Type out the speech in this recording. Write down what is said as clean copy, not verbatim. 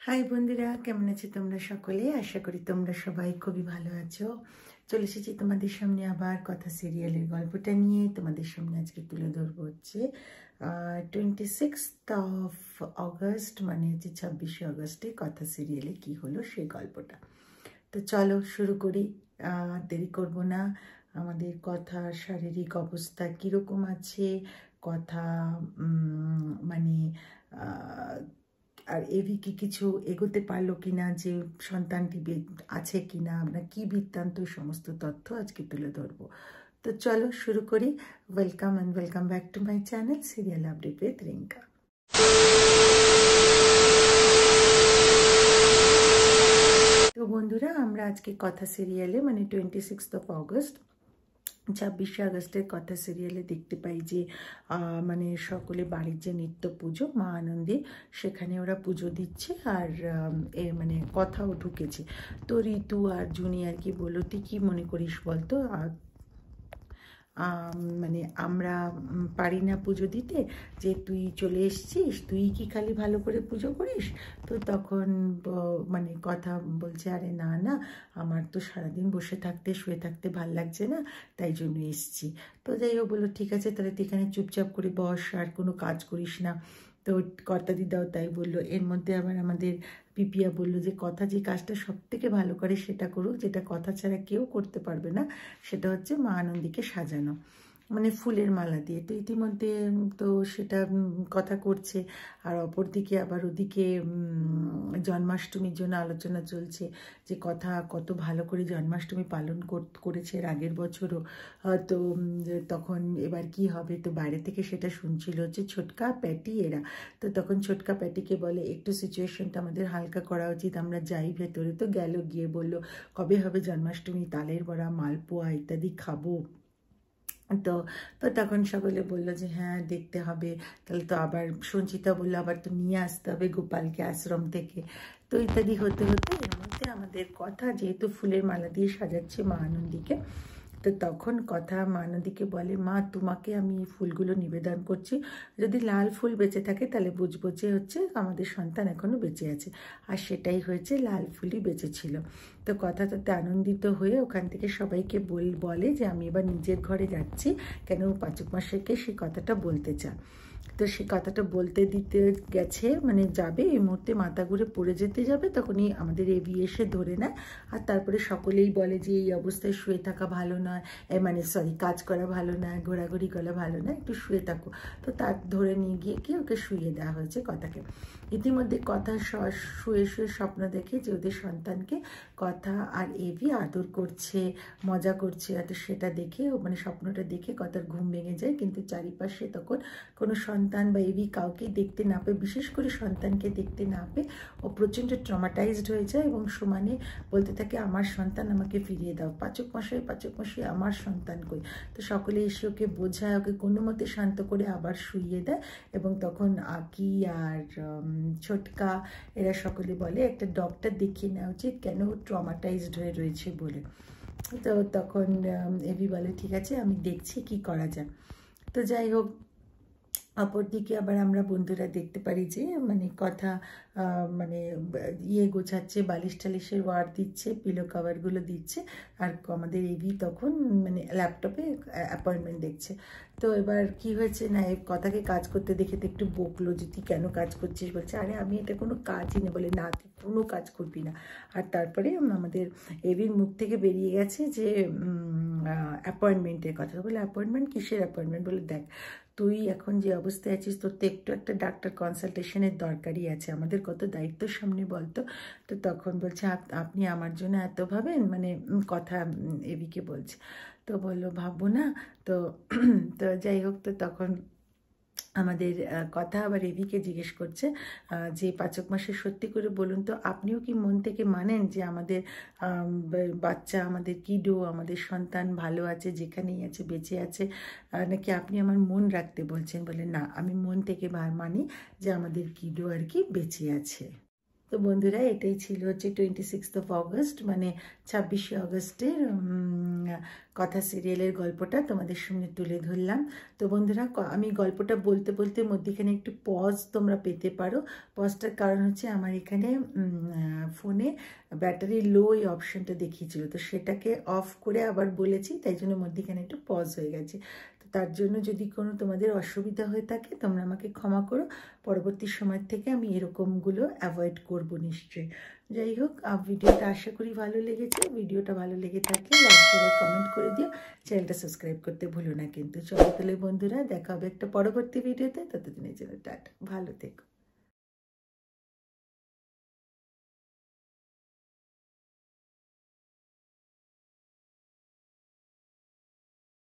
High বন্ধুরা, কেমন আছো তোমরা সকলে? আশা করি তোমরা সবাই খুবই ভালো আছো। চলে এসেছি তোমাদের সামনে আবার কথা সিরিয়ালের গল্পটা নিয়ে। তোমাদের সামনে আজকে তুলে ধরবো হচ্ছে 26 মানে হচ্ছে 26শে অগস্টে কথা সিরিয়ালে কি হলো সেই গল্পটা। তো চলো শুরু করি, দেরি করব না। আমাদের কথা শারীরিক অবস্থা কীরকম আছে, কথা মানে আর এভি কি কিছু এগোতে পারলো কিনা, যে সন্তানটি আছে কিনা, আমরা কি বৃত্তান্ত, সমস্ত তথ্য আজকে তুলে ধরবো। তো চলো শুরু করি। Welcome and welcome back to my channel serial update with Rinka. তো বন্ধুরা, আমরা আজকে কথা সিরিয়ালে মানে 26 অগস্ট 26শে আগস্টের কথা সিরিয়ালে দেখতে পাই যে মানে সকলে বাড়ির যে নিত্য পুজো মা আনন্দী, সেখানে ওরা পুজো দিচ্ছে। আর মানে কথাও ঢুকেছে। তো ঋতু আর জুনি আর কি বললো, তুই কী মনে করিস বলতো, মানে আমরা পারি না পুজো দিতে, যে তুই চলে এসছিস, তুই কি খালি ভালো করে পুজো করিস? তো তখন মানে কথা বলছে, আরে না না, আমার তো সারাদিন বসে থাকতে শুয়ে থাকতে ভাল লাগছে না, তাই জন্য এসছি। তো যাই হোক, বললো ঠিক আছে, তাহলে তুই এখানে চুপচাপ করে বস, আর কোনো কাজ করিস না। তো কর্তা দিদাও তাই বললো। এর মধ্যে আবার আমাদের পিপিয়া বললো যে কথা যে কাজটা সব থেকে ভালো করে সেটা করুক, যেটা কথা ছাড়া কেউ করতে পারবে না, সেটা হচ্ছে মা আনন্দীকে সাজানো, মানে ফুলের মালা দিয়ে। তো ইতিমধ্যে তো সেটা কথা করছে। আর অপরদিকে আবার ওদিকে জন্মাষ্টমীর জন্য আলোচনা চলছে, যে কথা কত ভালো করে জন্মাষ্টমী পালন করেছে এর আগের বছরও। তো তখন এবার কি হবে, তো বাইরে থেকে সেটা শুনছিল হচ্ছে ছোটকা প্যাটি এরা। তো তখন ছোটকা প্যাটিকে বলে, একটু সিচুয়েশনটা আমাদের হালকা করা উচিত, আমরা যাই ভেতরে। তো গেল, গিয়ে বলল কবে হবে জন্মাষ্টমী, তালের বড়া মালপোয়া ইত্যাদি খাবো। তো তো তখন সকলে বললো যে হ্যাঁ দেখতে হবে। তাহলে তো আবার সঞ্চিতা বললো আবার তো নিয়ে আসতে হবে গোপালকে আশ্রম থেকে। তো ইত্যাদি হতে হতে এর মধ্যে আমাদের কথা যেহেতু ফুলের মালা দিয়ে সাজাচ্ছে মা আনন্দীকে, তো তখন কথা মা আনন্দীকে বলে, মা তোমাকে আমি এই ফুলগুলো নিবেদন করছি, যদি লাল ফুল বেঁচে থাকে তাহলে বুঝবো যে হচ্ছে আমাদের সন্তান এখনও বেঁচে আছে। আর সেটাই হয়েছে, লাল ফুলই বেঁচে ছিল। তো কথা তাতে আনন্দিত হয়ে ওখান থেকে সবাইকে বলে যে আমি এবার নিজের ঘরে যাচ্ছি, কেন পাচক মাসেকে সেই কথাটা বলতে চান। তো সেই কথাটা বলতে দিতে গেছে, মানে যাবে, এই মুহূর্তে মাথা ঘুরে পড়ে যেতে যাবে, তখনই আমাদের এভি এসে ধরে নেয়। আর তারপরে সকলেই বলে যে এই অবস্থায় শুয়ে থাকা ভালো নয়, মানে সরি, কাজ করা ভালো নয়, ঘোরাঘুরি করা ভালো নয়, একটু শুয়ে থাকো। তো তার ধরে নিয়ে গিয়ে কি ওকে শুয়ে দেওয়া হয়েছে কথাকে। ইতিমধ্যে কথা শুয়ে শুয়ে স্বপ্ন দেখে যে ওদের সন্তানকে কথা আর এভি আদর করছে, মজা করছে। আর সেটা দেখে মানে স্বপ্নটা দেখে কথার ঘুম ভেঙে যায়, কিন্তু চারিপাশে তখন কোনো সন্তান বা এভি কাউকে দেখতে না পেয়ে, বিশেষ করে সন্তানকে দেখতে না পেয়ে ও প্রচণ্ড ট্রমাটাইজড হয়ে যায় এবং সমানে বলতে থাকে, আমার সন্তান আমাকে ফিরিয়ে দাও, পাচক মশাই আমার সন্তান কই। তো সকলে এসে ওকে বোঝায়, ওকে কোনো মতে শান্ত করে আবার শুইয়ে দেয়। এবং তখন আকি আর ছোটকা এরা সকলে বলে একটা ডক্টর দেখিয়ে নেওয়া উচিত, কেন ট্রমাটাইজড হয়ে রয়েছে বলে। তো তখন এভি বলে ঠিক আছে, আমি দেখছি কি করা যায়। তো যাই হোক, অপরদিকে আবার আমরা বন্ধুরা দেখতে পারি যে মানে কথা মানে গোছাচ্ছে, বালিশ টালিশের ওয়ার দিচ্ছে, পিলো কাভারগুলো দিচ্ছে। আর আমাদের এভি তখন মানে ল্যাপটপে অ্যাপয়েন্টমেন্ট দেখছে। তো এবার কি হয়েছে না, এই কথাকে কাজ করতে দেখে তো একটু বকলো যে তুই কেন কাজ করছিস, বলছে আরে আমি এটা কোনো কাজই না। বলে না, তুই কোনো কাজ করবি না। আর তারপরে আমাদের এভির মুখ থেকে বেরিয়ে গেছে যে অ্যাপয়েন্টমেন্টের কথা। বলে অ্যাপয়েন্টমেন্ট, কিসের অ্যাপয়েন্টমেন্ট? বলে দেখ, তুই এখন যে অবস্থায় আছিস, তোর তো একটু একটা ডাক্তার কনসালটেশনের দরকারই আছে, আমাদের কত দায়িত্বর সামনে বলতো। তো তখন বলছে আপনি আমার জন্য এত ভাবেন, মানে কথা এভিকে বলছে। তো বললো ভাববো না। তো তো যাই হোক, তো তখন আমাদের কথা আবার এভিকে জিজ্ঞেস করছে যে পাচক মাসে সত্যি করে বলুন তো, আপনিও কি মন থেকে মানেন যে আমাদের বাচ্চা, আমাদের কিডো, আমাদের সন্তান ভালো আছে, যেখানেই আছে বেঁচে আছে, নাকি আপনি আমার মন রাখতে বলছেন? বলে না, আমি মন থেকে মানি যে আমাদের কিডো আর কি বেঁচে আছে। তো বন্ধুরা, এটাই ছিল হচ্ছে 26 অগস্ট মানে 26শে অগস্টের কথা সিরিয়ালের গল্পটা তোমাদের সামনে তুলে ধরলাম। তো বন্ধুরা, আমি গল্পটা বলতে বলতে মধ্যেখানে একটু পজ তোমরা পেতে পারো। পজটার কারণ হচ্ছে আমার এখানে ফোনে ব্যাটারি লো এই অপশানটা দেখিয়েছিল, তো সেটাকে অফ করে আবার বলেছি, তাই জন্য মধ্যেখানে একটু পজ হয়ে গেছে। তো তার জন্য যদি কোনো তোমাদের অসুবিধা হয়ে থাকে তোমরা আমাকে ক্ষমা করো। পরবর্তী সময় থেকে আমি এরকমগুলো অ্যাভয়েড করব নিশ্চয়ই। যাই হোক, ভিডিওটা আশা করি ভালো লেগেছে। ভিডিওটা ভালো লেগে থাকলে লাইক করে কমেন্ট করে দিও, চ্যানেলটা সাবস্ক্রাইব করতে ভুলো না কিন্তু। চলো তাহলে বন্ধুরা, দেখা হবে একটা পরবর্তী ভিডিওতে। ততদিনের জন্য টাটা, ভালো থেকো।